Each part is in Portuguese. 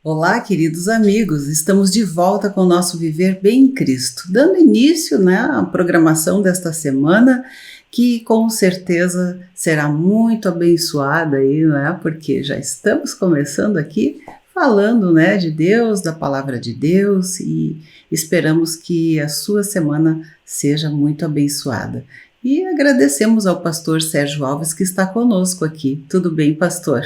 Olá, queridos amigos, estamos de volta com o nosso Viver Bem em Cristo, dando início, à programação desta semana, que com certeza será muito abençoada aí, porque já estamos começando aqui falando, de Deus, da palavra de Deus, e esperamos que a sua semana seja muito abençoada. E agradecemos ao pastor Sérgio Alves que está conosco aqui. Tudo bem, pastor?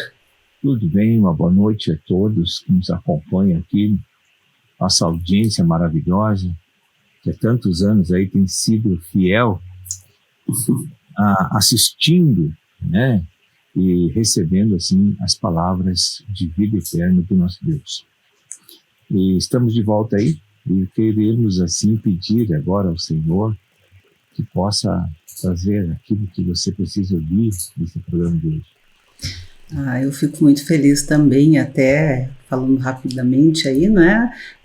Tudo bem, uma boa noite a todos que nos acompanham aqui, nossa audiência maravilhosa, que há tantos anos aí tem sido fiel, assistindo, e recebendo, assim, as palavras de vida eterna do nosso Deus. E estamos de volta aí, e queremos, assim, pedir agora ao Senhor que possa trazer aquilo que você precisa ouvir nesse programa de hoje. Eu fico muito feliz também, até falando rapidamente aí,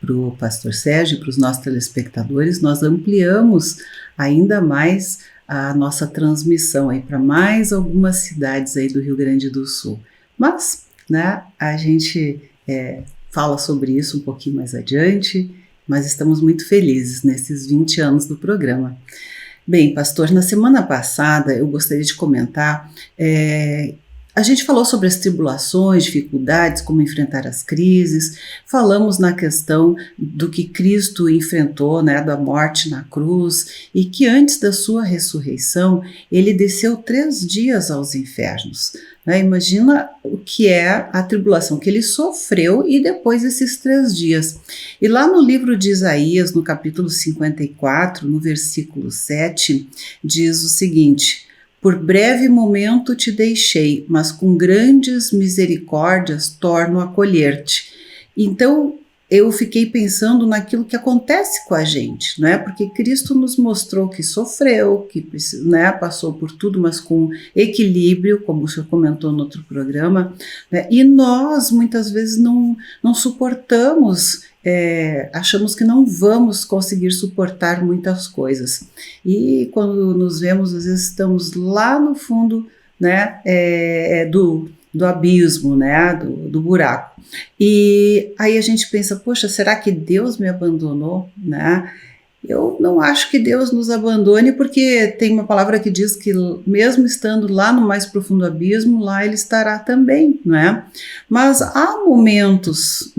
para o pastor Sérgio, para os nossos telespectadores, nós ampliamos ainda mais a nossa transmissão aí para mais algumas cidades aí do Rio Grande do Sul. Mas, a gente fala sobre isso um pouquinho mais adiante, mas estamos muito felizes nesses 20 anos do programa. Bem, pastor, na semana passada eu gostaria de comentar a gente falou sobre as tribulações, dificuldades, como enfrentar as crises, falamos na questão do que Cristo enfrentou, da morte na cruz, e que antes da sua ressurreição, ele desceu 3 dias aos infernos. Imagina o que é a tribulação que ele sofreu e depois esses 3 dias. E lá no livro de Isaías, no capítulo 54, no versículo 7, diz o seguinte: por breve momento te deixei, mas com grandes misericórdias torno a acolher-te. Então, eu fiquei pensando naquilo que acontece com a gente, porque Cristo nos mostrou que sofreu, que passou por tudo, mas com equilíbrio, como o senhor comentou no outro programa, e nós muitas vezes não suportamos, achamos que não vamos conseguir suportar muitas coisas. E quando nos vemos, às vezes estamos lá no fundo, do abismo, do buraco. E aí a gente pensa, poxa, será que Deus me abandonou? Eu não acho que Deus nos abandone, porque tem uma palavra que diz que mesmo estando lá no mais profundo abismo, lá Ele estará também, Mas há momentos,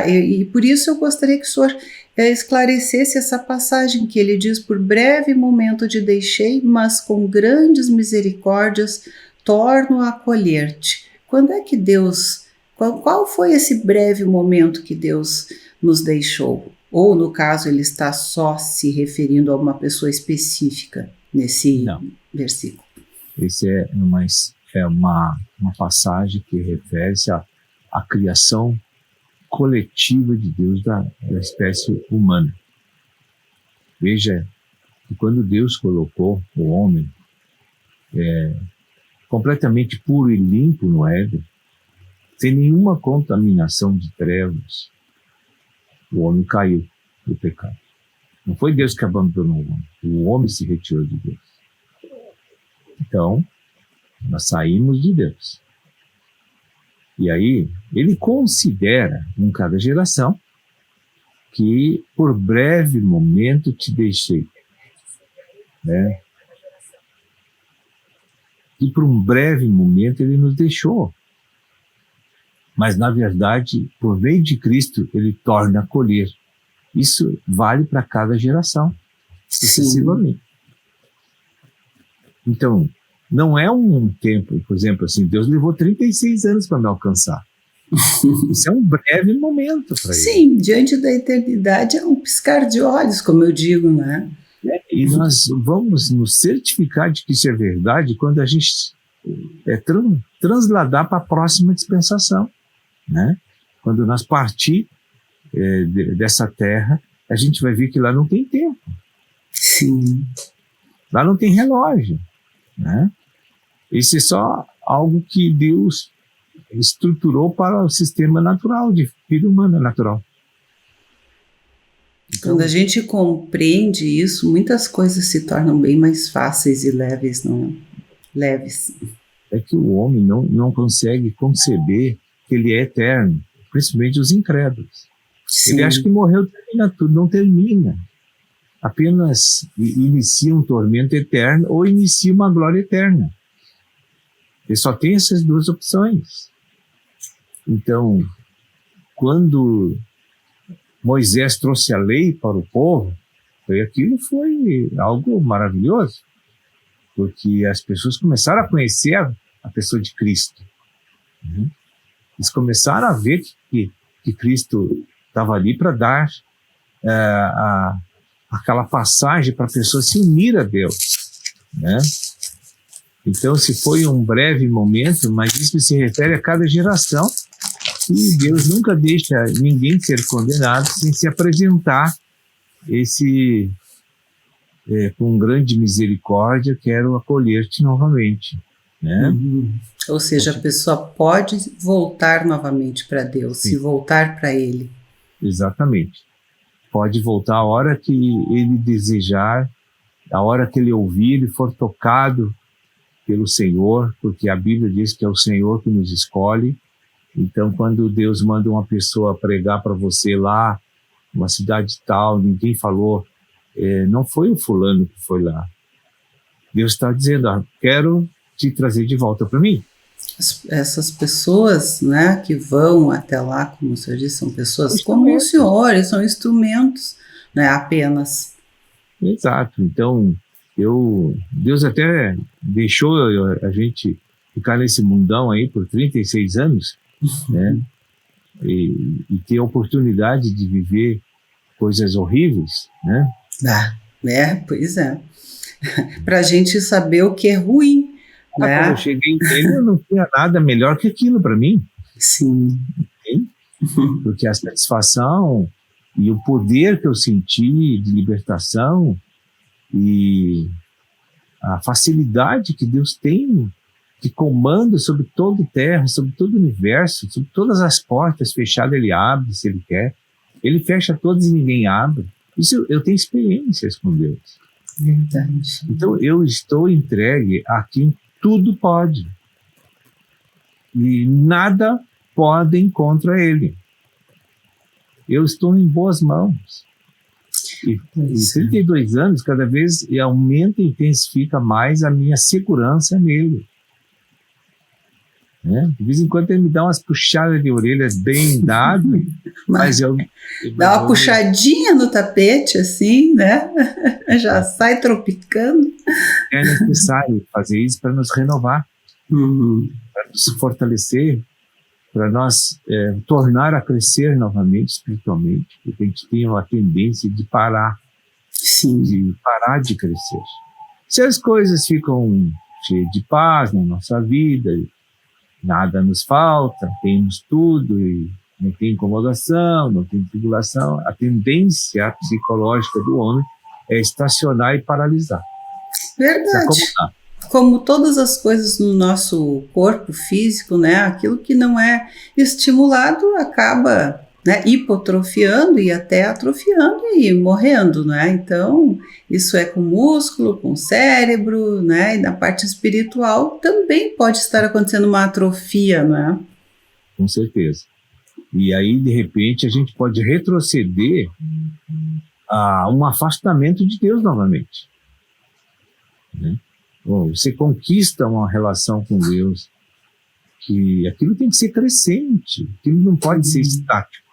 e por isso eu gostaria que o senhor esclarecesse essa passagem que ele diz: por breve momento te deixei, mas com grandes misericórdias torno a acolher-te. Quando é que Deus, qual foi esse breve momento que Deus nos deixou? Ou, no caso, ele está só se referindo a uma pessoa específica nesse versículo? Esse é uma passagem que refere-se à criação coletiva de Deus da espécie humana. Veja que quando Deus colocou o homem completamente puro e limpo no Éden, sem nenhuma contaminação de trevas, o homem caiu do pecado. Não foi Deus que abandonou o homem se retirou de Deus. Então, nós saímos de Deus. E aí, ele considera, em cada geração, que por breve momento te deixei. E por um breve momento ele nos deixou. Mas, na verdade, por meio de Cristo, ele torna a acolher. Isso vale para cada geração, sucessivamente. Então, não é um tempo, por exemplo, assim, Deus levou 36 anos para me alcançar. Isso é um breve momento para ele. Sim, diante da eternidade é um piscar de olhos, como eu digo, E nós vamos nos certificar de que isso é verdade quando a gente transladar para a próxima dispensação. Quando nós partir dessa terra, a gente vai ver que lá não tem tempo. Sim. Lá não tem relógio. Isso é só algo que Deus estruturou para o sistema natural, de vida humana natural. Então, quando a gente compreende isso, muitas coisas se tornam bem mais fáceis e leves, não é? Leves. É que o homem não consegue conceber que ele é eterno. principalmente os incrédulos. Sim. Ele acha que morreu, termina tudo, não termina. Apenas inicia um tormento eterno ou inicia uma glória eterna. Ele só tem essas duas opções. Então, quando Moisés trouxe a lei para o povo, aquilo foi algo maravilhoso, porque as pessoas começaram a conhecer a pessoa de Cristo. Eles começaram a ver que Cristo estava ali para dar aquela passagem para a pessoa se unir a Deus, né? Então, se foi um breve momento, mas isso se refere a cada geração, e Deus nunca deixa ninguém ser condenado sem se apresentar com grande misericórdia, quero acolher-te novamente, né? Ou seja, a pessoa pode voltar novamente para Deus, Sim. se voltar para Ele. Exatamente. Pode voltar a hora que ele desejar, a hora que ele ouvir e for tocado pelo Senhor, porque a Bíblia diz que é o Senhor que nos escolhe. Então, quando Deus manda uma pessoa pregar para você lá, uma cidade tal, ninguém falou, não foi o fulano que foi lá. Deus está dizendo, quero te trazer de volta para mim. Essas pessoas, né, que vão até lá, como o senhor disse, são pessoas como o senhor, eles são instrumentos, né, apenas. Exato. Então, Deus até deixou a gente ficar nesse mundão aí por 36 anos, né, e ter a oportunidade de viver coisas horríveis, né? Pois é. Para a gente saber o que é ruim. Né? Quando eu cheguei nele, eu não tinha nada melhor que aquilo para mim. Sim. Porque a satisfação e o poder que eu senti de libertação e a facilidade que Deus tem de comando sobre toda a terra, sobre todo o universo, sobre todas as portas fechadas, Ele abre se Ele quer. Ele fecha todas e ninguém abre. Isso eu tenho experiências com Deus. Verdade. Então eu estou entregue a quem tudo pode. E nada podem contra Ele. Eu estou em boas mãos. E 32 anos, cada vez aumenta e intensifica mais a minha segurança nele. Né? De vez em quando ele me dá umas puxadas de orelha bem dadas, mas eu dá uma puxadinha no tapete, assim, né? Já sai tropicando. É necessário fazer isso para nos renovar, para nos fortalecer, para nós tornar a crescer novamente espiritualmente, porque a gente tem uma tendência de parar, de parar de crescer. Se as coisas ficam cheias de paz na nossa vida, nada nos falta, temos tudo e não tem incomodação, não tem tribulação, a tendência psicológica do homem é estacionar e paralisar. Verdade. Como todas as coisas no nosso corpo físico, né? Aquilo que não é estimulado acaba, né, hipotrofiando e até atrofiando e morrendo, né? Então, isso é com músculo, com cérebro, né? E na parte espiritual também pode estar acontecendo uma atrofia, né? Com certeza. E aí, de repente, a gente pode retroceder a um afastamento de Deus novamente. Né? Bom, você conquista uma relação com Deus, que aquilo tem que ser crescente, aquilo não pode ser estático.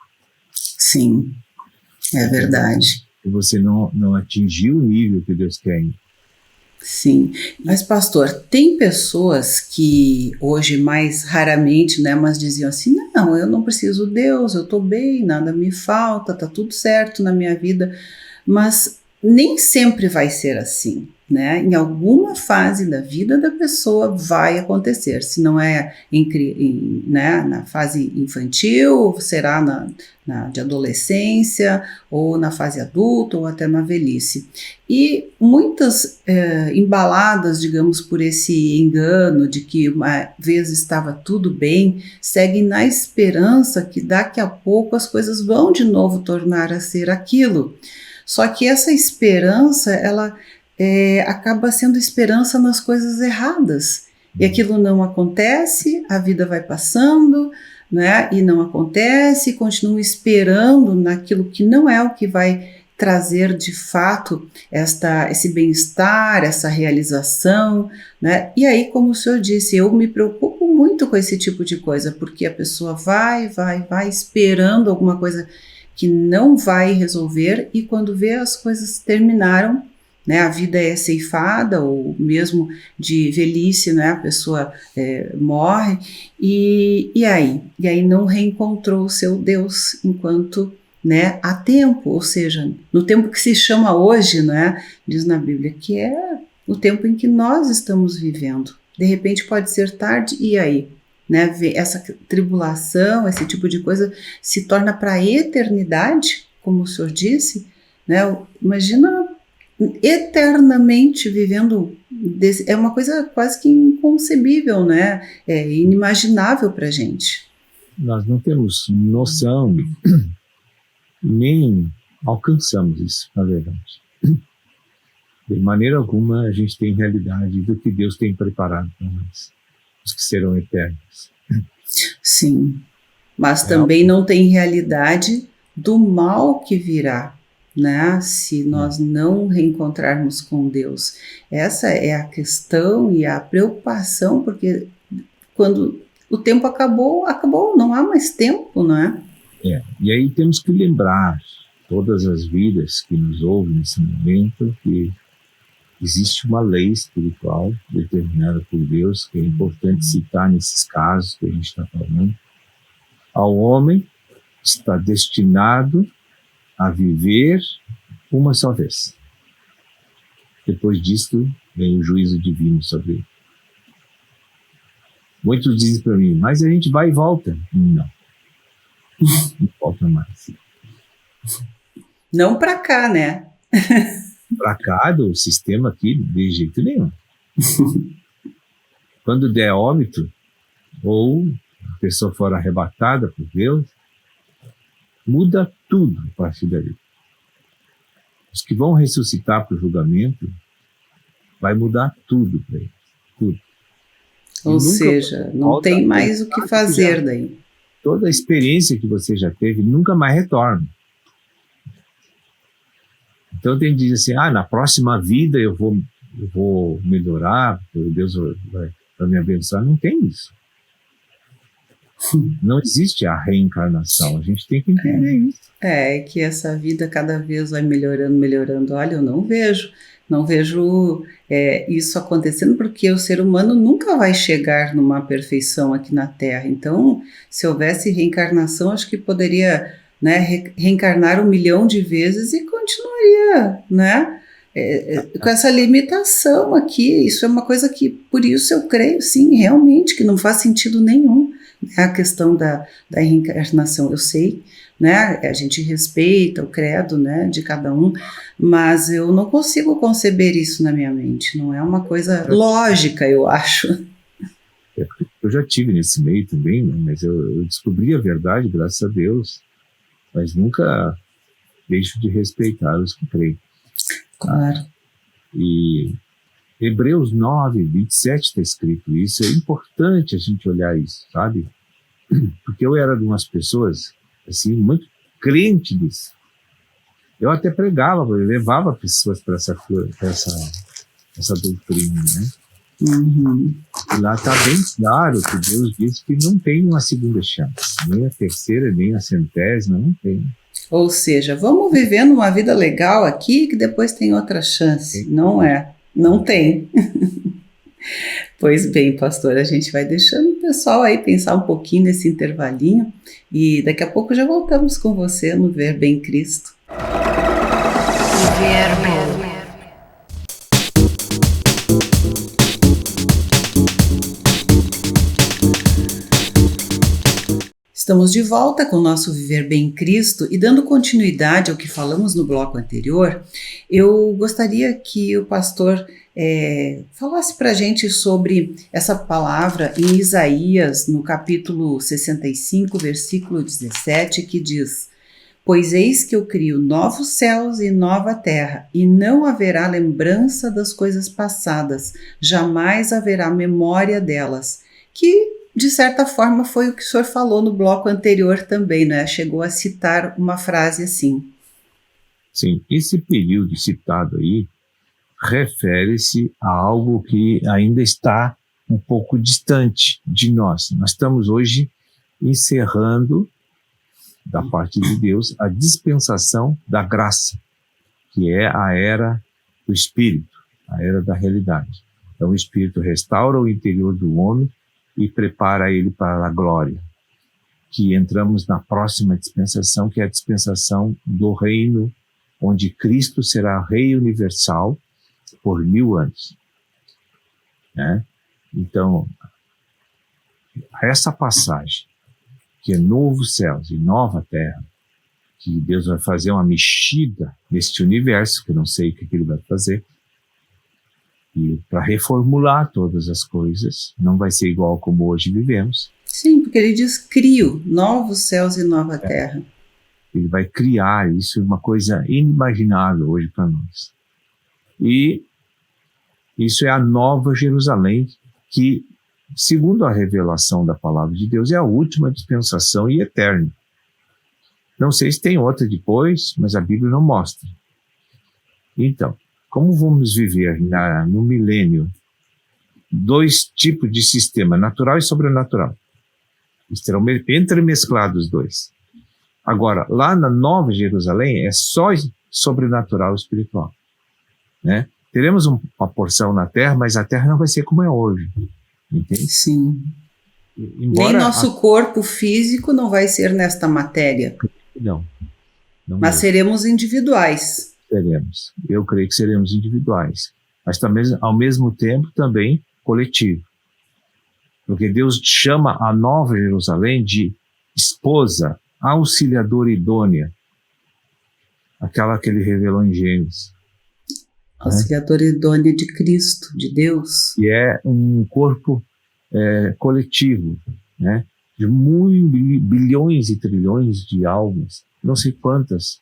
Sim, é verdade. E você não atingiu o nível que Deus quer. Sim, mas pastor, tem pessoas que hoje mais raramente, né, mas diziam assim, não, eu não preciso de Deus, eu estou bem, nada me falta, tá tudo certo na minha vida, mas nem sempre vai ser assim, né? Em alguma fase da vida da pessoa vai acontecer, se não é né, na fase infantil, será de adolescência, ou na fase adulta, ou até na velhice. E muitas embaladas, digamos, por esse engano de que uma vez estava tudo bem, seguem na esperança que daqui a pouco as coisas vão de novo tornar a ser aquilo. Só que essa esperança, ela acaba sendo esperança nas coisas erradas. E aquilo não acontece, a vida vai passando, né, e não acontece, e continuam esperando naquilo que não é o que vai trazer de fato esse bem-estar, essa realização, né? E aí, como o senhor disse, eu me preocupo muito com esse tipo de coisa, porque a pessoa vai esperando alguma coisa que não vai resolver, e quando vê, as coisas terminaram, né? A vida é ceifada, ou mesmo de velhice, né? A pessoa morre, e aí não reencontrou o seu Deus enquanto, né, há tempo, ou seja, no tempo que se chama hoje, né, diz na Bíblia, que é o tempo em que nós estamos vivendo. De repente pode ser tarde, e aí? Né, essa tribulação, esse tipo de coisa se torna para a eternidade, como o senhor disse, né? Imagina eternamente vivendo, é uma coisa quase que inconcebível, né? É inimaginável para a gente. Nós não temos noção, nem alcançamos isso, na verdade. De maneira alguma a gente tem realidade do que Deus tem preparado para nós, os que serão eternos. Sim, mas também não tem realidade do mal que virá, né? Se nós não reencontrarmos com Deus. Essa é a questão e a preocupação, porque quando o tempo acabou, não há mais tempo, não é? E aí temos que lembrar todas as vidas que nos ouvem nesse momento que existe uma lei espiritual determinada por Deus, que é importante citar nesses casos que a gente está falando. Ao homem está destinado a viver uma só vez. Depois disto vem o juízo divino sobre ele. Muitos dizem para mim, mas a gente vai e volta. Não volta mais. Não para cá, né? Para cá, do sistema aqui, de jeito nenhum. Quando der óbito, ou a pessoa for arrebatada por Deus, muda tudo a partir dali. Os que vão ressuscitar para o julgamento, vai mudar tudo para eles. Tudo. Ou seja, não tem mais o que fazer daí. Toda a experiência que você já teve nunca mais retorna. Então tem que dizer assim, na próxima vida eu vou melhorar, Deus vai me abençoar. Não tem isso. Não existe a reencarnação, a gente tem que entender isso. É que essa vida cada vez vai melhorando. Olha, eu não vejo isso acontecendo, porque o ser humano nunca vai chegar numa perfeição aqui na Terra. Então, se houvesse reencarnação, acho que poderia, né, reencarnar 1 milhão de vezes e continuaria, né, com essa limitação aqui. Isso é uma coisa que, por isso eu creio, sim, realmente, que não faz sentido nenhum, né, a questão da reencarnação. Eu sei, né, a gente respeita o credo, né, de cada um, mas eu não consigo conceber isso na minha mente. Não é uma coisa lógica, eu acho. Eu já tive nesse meio também, né, mas eu descobri a verdade, graças a Deus, mas nunca deixo de respeitar os que creem. Claro. E Hebreus 9, 27 está escrito isso. É importante a gente olhar isso, sabe? Porque eu era de umas pessoas, assim, muito crente disso. Eu até pregava, eu levava pessoas para essa doutrina, né? Uhum. E lá está bem claro que Deus diz que não tem uma segunda chance, nem a terceira, nem a centésima, não tem. Ou seja, vamos vivendo uma vida legal aqui, que depois tem outra chance. Não tem. Pois bem, pastor, a gente vai deixando o pessoal aí pensar um pouquinho nesse intervalinho, e daqui a pouco já voltamos com você no Ver Bem Cristo. Ver Bem. Estamos de volta com o nosso Viver Bem Cristo, e dando continuidade ao que falamos no bloco anterior, eu gostaria que o pastor falasse para a gente sobre essa palavra em Isaías, no capítulo 65, versículo 17, que diz: Pois eis que eu crio novos céus e nova terra, e não haverá lembrança das coisas passadas, jamais haverá memória delas. Que de certa forma, foi o que o senhor falou no bloco anterior também, né? Chegou a citar uma frase assim. Sim, esse período citado aí refere-se a algo que ainda está um pouco distante de nós. Nós estamos hoje encerrando, da parte de Deus, a dispensação da graça, que é a era do Espírito, a era da realidade. Então o Espírito restaura o interior do homem e prepara ele para a glória, que entramos na próxima dispensação, que é a dispensação do reino, onde Cristo será Rei universal por 1000 anos. Né? Então, essa passagem, que é novos céus e nova terra, que Deus vai fazer uma mexida neste universo, que eu não sei o que ele vai fazer, e para reformular todas as coisas, não vai ser igual como hoje vivemos. Sim, porque ele diz crio, novos céus e nova terra. Ele vai criar isso, uma coisa inimaginável hoje para nós. E isso é a nova Jerusalém, que, segundo a revelação da palavra de Deus, é a última dispensação e eterna. Não sei se tem outra depois, mas a Bíblia não mostra. Então, como vamos viver no milênio 2 tipos de sistema, natural e sobrenatural? Estarão entremesclados os 2. Agora, lá na Nova Jerusalém é só sobrenatural e espiritual. Né? Teremos uma porção na Terra, mas a Terra não vai ser como é hoje. Entende? Sim. Embora nem nosso corpo físico não vai ser nesta matéria. Não mas seremos individuais. Seremos. Eu creio que seremos individuais. Mas também, ao mesmo tempo, também coletivo. Porque Deus chama a Nova Jerusalém de esposa, auxiliadora idônea. Aquela que ele revelou em Gênesis. Auxiliadora idônea de Cristo, de Deus. E é um corpo coletivo, né? De bilhões e trilhões de almas, não sei quantas,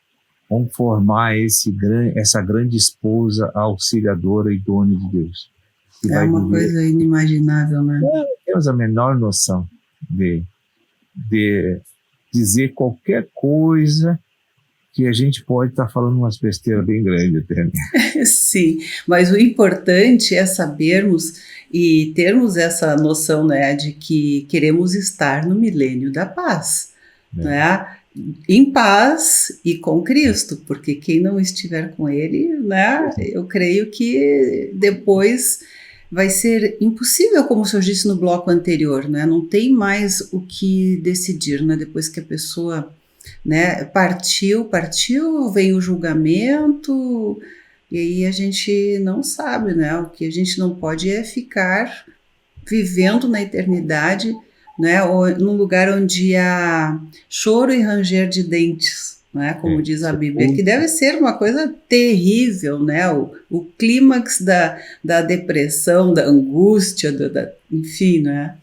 vão formar essa grande esposa auxiliadora idônea de Deus. É uma coisa inimaginável, né? Não temos a menor noção de dizer qualquer coisa que a gente pode estar falando umas besteiras bem grandes até. Né? Sim, mas o importante é sabermos e termos essa noção, né, de que queremos estar no milênio da paz, né? Em paz e com Cristo, porque quem não estiver com Ele, né, eu creio que depois vai ser impossível, como o senhor disse no bloco anterior, né? Não tem mais o que decidir, né? Depois que a pessoa, né, partiu, vem o julgamento, e aí a gente não sabe, né? O que a gente não pode é ficar vivendo na eternidade, né? Ou num lugar onde há choro e ranger de dentes, né? Como diz a Bíblia, que deve ser uma coisa terrível, né? O clímax da depressão, da angústia, enfim, né?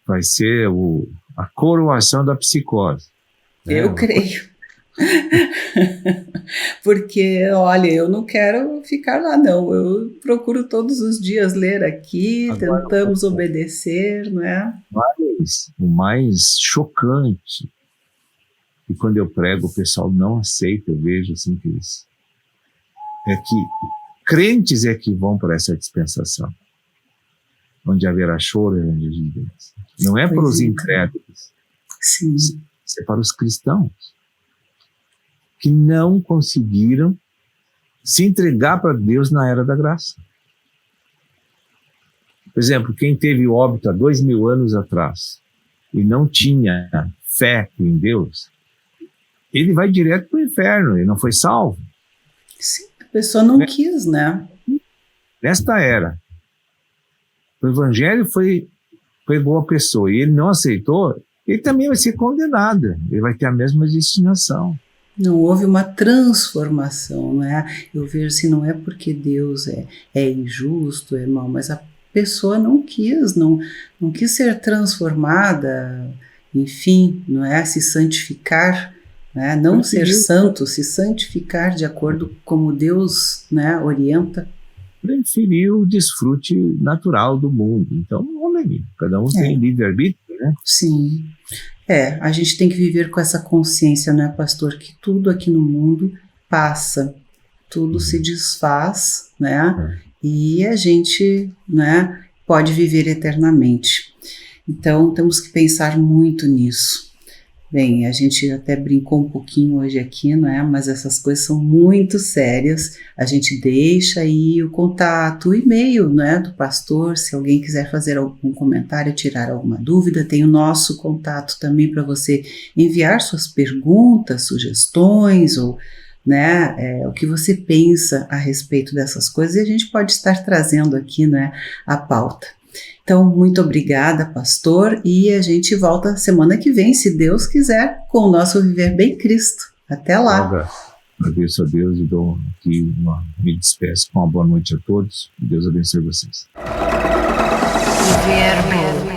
Vai ser a coroação da psicose. Eu creio. Porque, olha, eu não quero ficar lá, não. Eu procuro todos os dias ler aqui, agora, tentamos obedecer, não é? Mas o mais chocante, e quando eu prego o pessoal não aceita, eu vejo assim que isso, é que crentes é que vão para essa dispensação, onde haverá choro e ranger de dentes. Não é para os incrédulos. Sim. É para os cristãos que não conseguiram se entregar para Deus na era da graça. Por exemplo, quem teve óbito há 2000 anos atrás e não tinha fé em Deus, ele vai direto para o inferno, ele não foi salvo. Sim, a pessoa não quis, né? Nesta era, o evangelho pegou a pessoa e ele não aceitou, ele também vai ser condenado, ele vai ter a mesma destinação. Não houve uma transformação, né? Eu vejo assim, não é porque Deus é injusto, é mau, mas a pessoa não quis ser transformada, enfim, não é? Se santificar, né? Não ser santo, se santificar de acordo como Deus, né, orienta. Preferiu o desfrute natural do mundo. Então, também. Cada um tem livre-arbítrio, né? Sim. A gente tem que viver com essa consciência, né, pastor, que tudo aqui no mundo passa, tudo se desfaz, né, e a gente, né, pode viver eternamente. Então, temos que pensar muito nisso. Bem, a gente até brincou um pouquinho hoje aqui, não é? Mas essas coisas são muito sérias. A gente deixa aí o contato, o e-mail, né, do pastor, se alguém quiser fazer algum comentário, tirar alguma dúvida, tem o nosso contato também para você enviar suas perguntas, sugestões ou, né, o que você pensa a respeito dessas coisas, e a gente pode estar trazendo aqui, né, a pauta. Então, muito obrigada, pastor, e a gente volta semana que vem, se Deus quiser, com o nosso Viver Bem Cristo. Até lá. Agradeço a Deus e dou aqui me despeço com uma boa noite a todos. Deus abençoe vocês. Viver Bem.